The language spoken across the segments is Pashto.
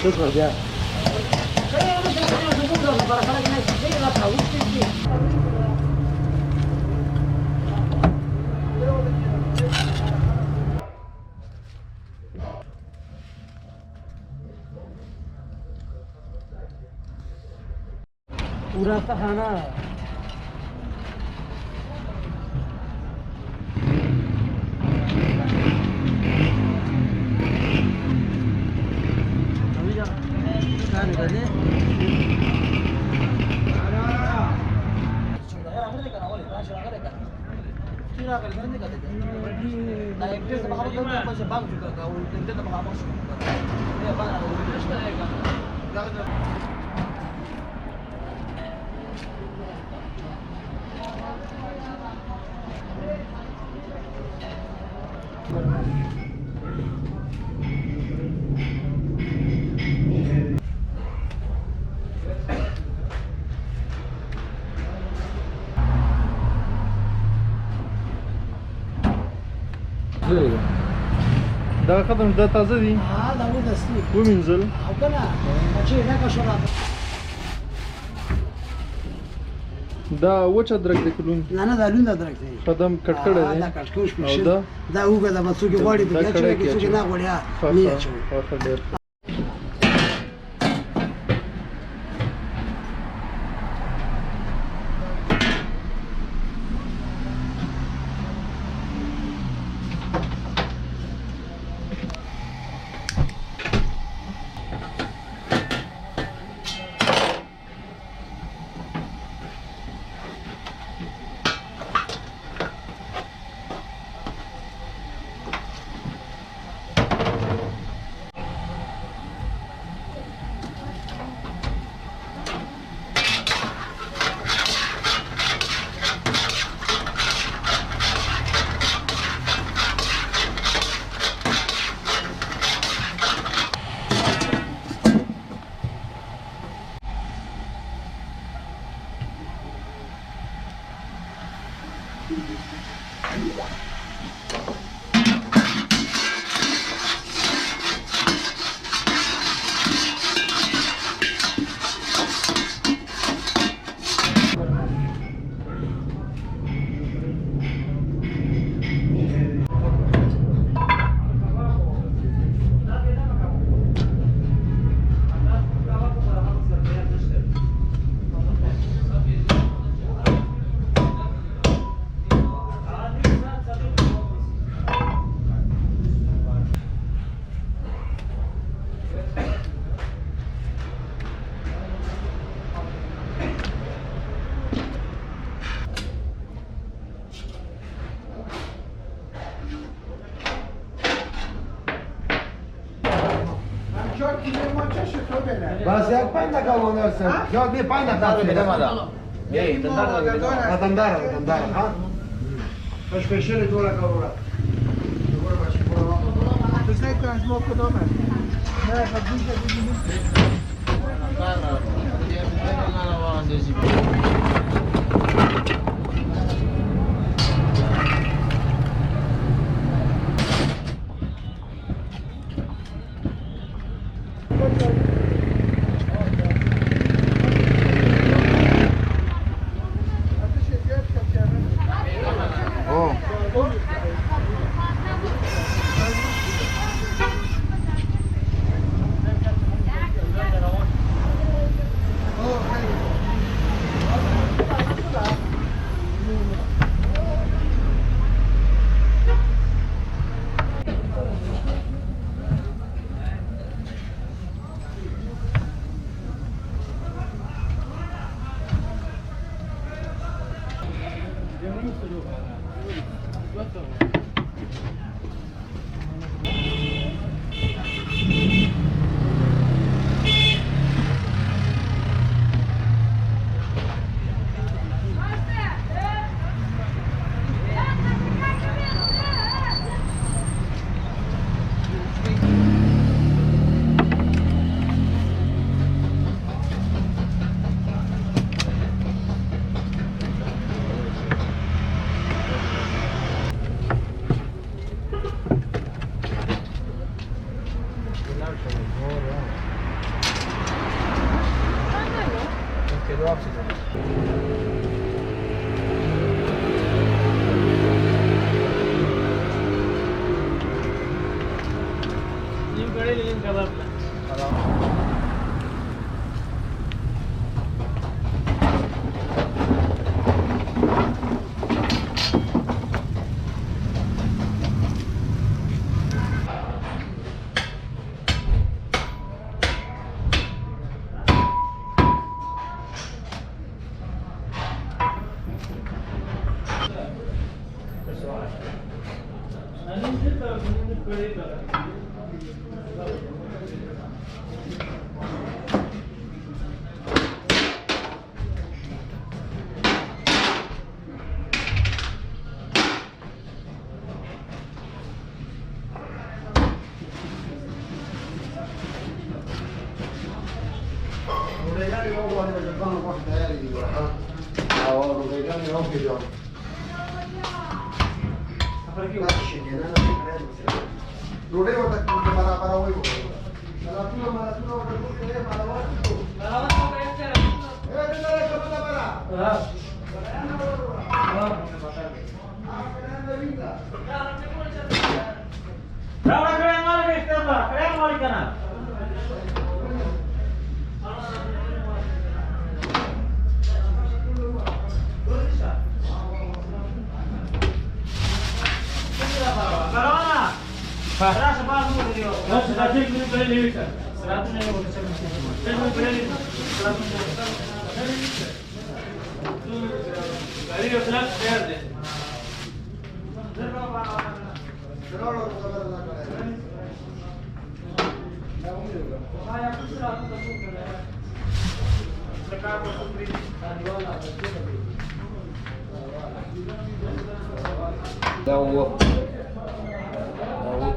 شكرا يا पूरा सा खाना دا خدم دا تازه دي دا و دستی ومنزل او کنه چې دا کا شو دا وچه درک د کلون نه نه دا لوند درک دی قدم کټ کړه دی دا کټ کوش او دا دا وګه دا بڅو کې غوړي دا دی کړه چې نه غوړیا نه چو خاصه ډېر بس یک 5 دقیقه ونرسم یا بی 5 دقیقه دنداره ها مش فشل جوړه کاوره تاسو نه کوم سمو کدومه نه خدیجه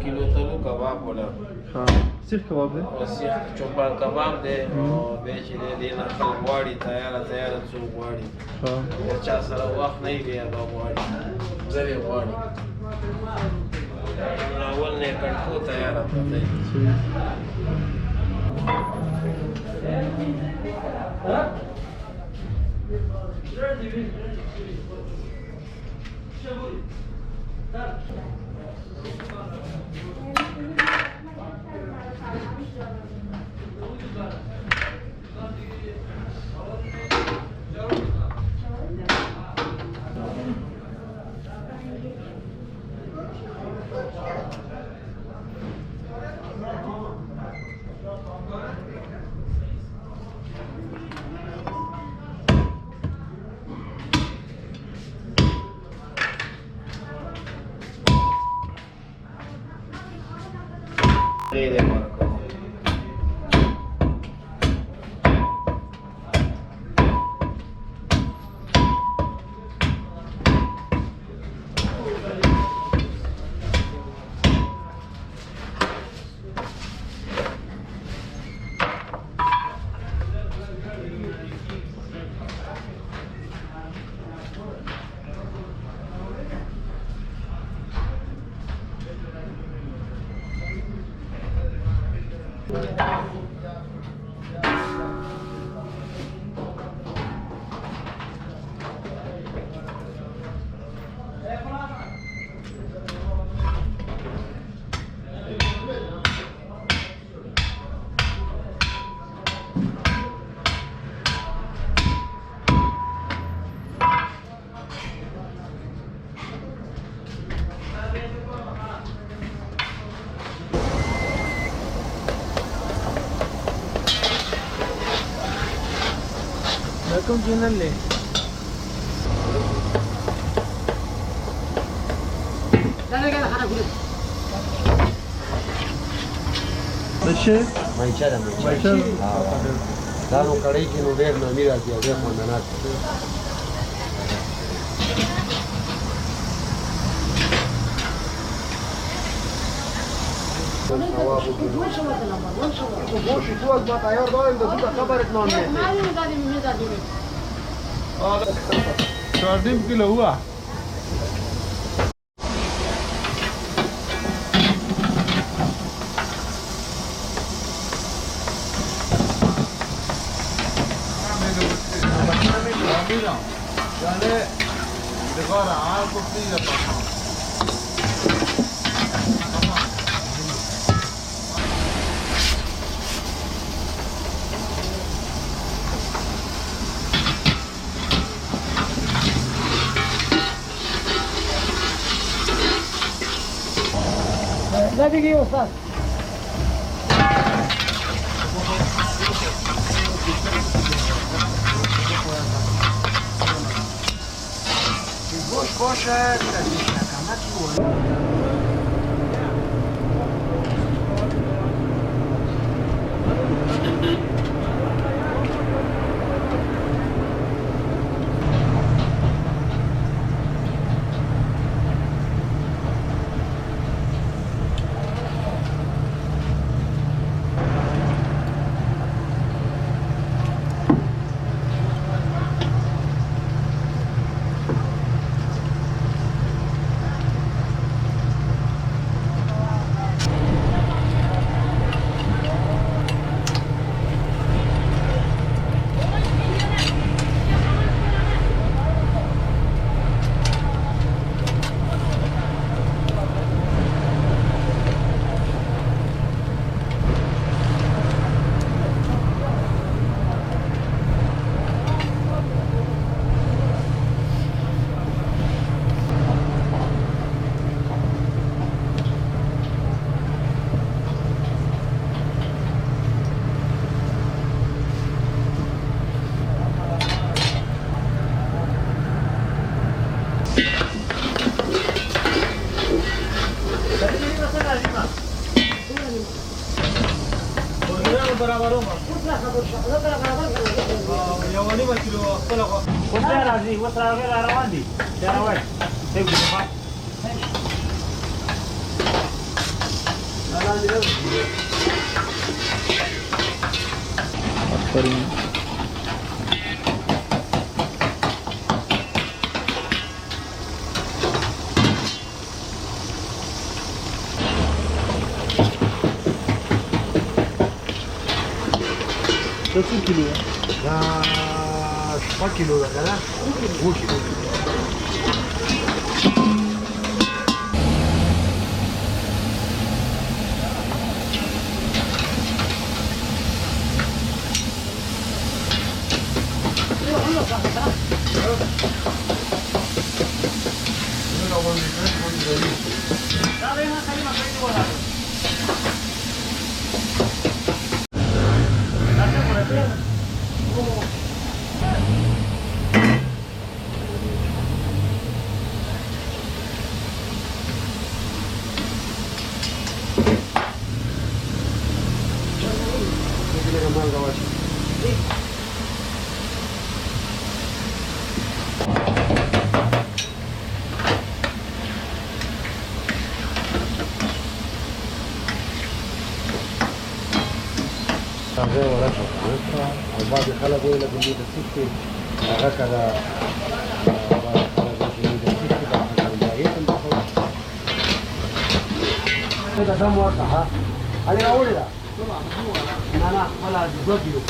kilo telu kebab bola. سیخ کباب دی سیخ چوپان کباب دی او به چې دې نه خپل غواړي تیار څو غواړي چا سره وخت نه وي هغه غواړي زری غواړي اول نه کټو تیار پته de Marco. کوم چینل دی مشه مایچه ده مایچه دا نو کړی کې نو ډېر نامي راځي او ډېر خوندناک Boši tu vas bata, ja dajem da tuda kabaret nam ne. चार किलो हुआ Yani sigara ağır kutuyu yapalım. Ne biliyor Ustaz? Boş boş راځي اوس راغی را روان دي دا راوړ څه وکړه آفرین. څو کیلو دا 6 کیلو ده کنه 2 کیلو هغه ورته او بعض خلک ویل د دې د سیستم هغه کړه بعض خلک ویل د سیستم په اړه یې هم څه دا دم ورته ها علي اوري دا نه نه ولا دوبیو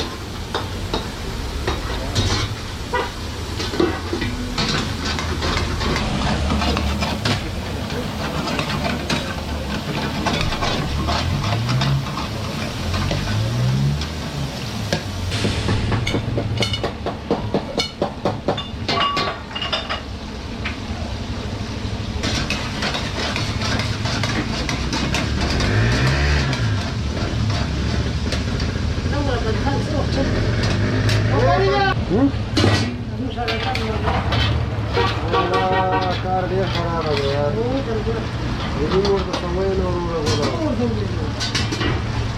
کار ډیر خراب دی یار دې ورته سمې نه ورغله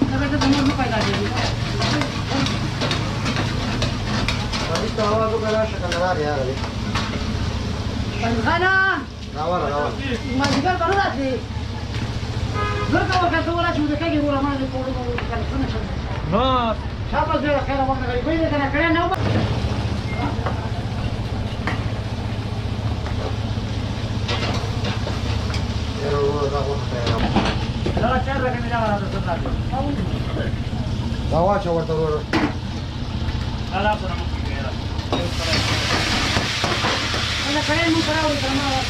دا به ته نور نه پیدا کیږي دا هوا وګړه شکل راځي یار دې خانا راوړه ما ځګر باندې راځي زرګه وکړه ولا چې دې کېږي ورما دې په ورو کې څنګه شي ها شابه دې خیر وکړه کوي دې کنه کړه نه دا واچو ورته ورو لا لا la calle no para ahorita nada.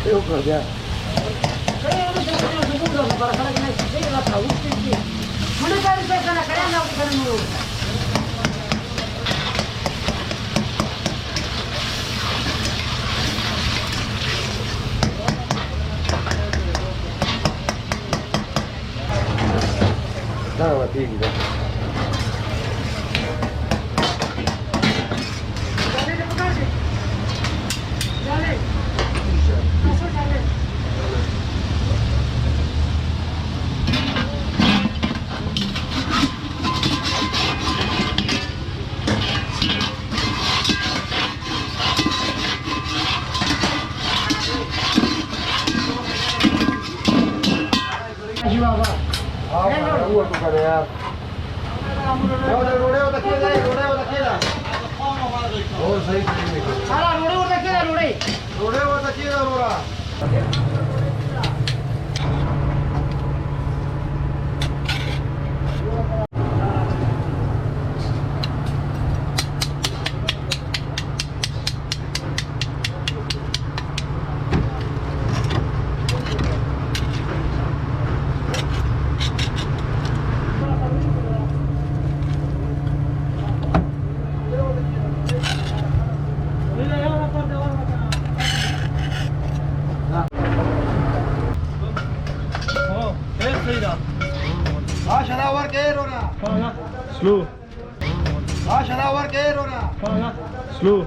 Creo que ya. Calle no se puede hacer mucho para que la gente se la traduce. No le cae de la calle no para no. Nada, tío. Slow. Slow.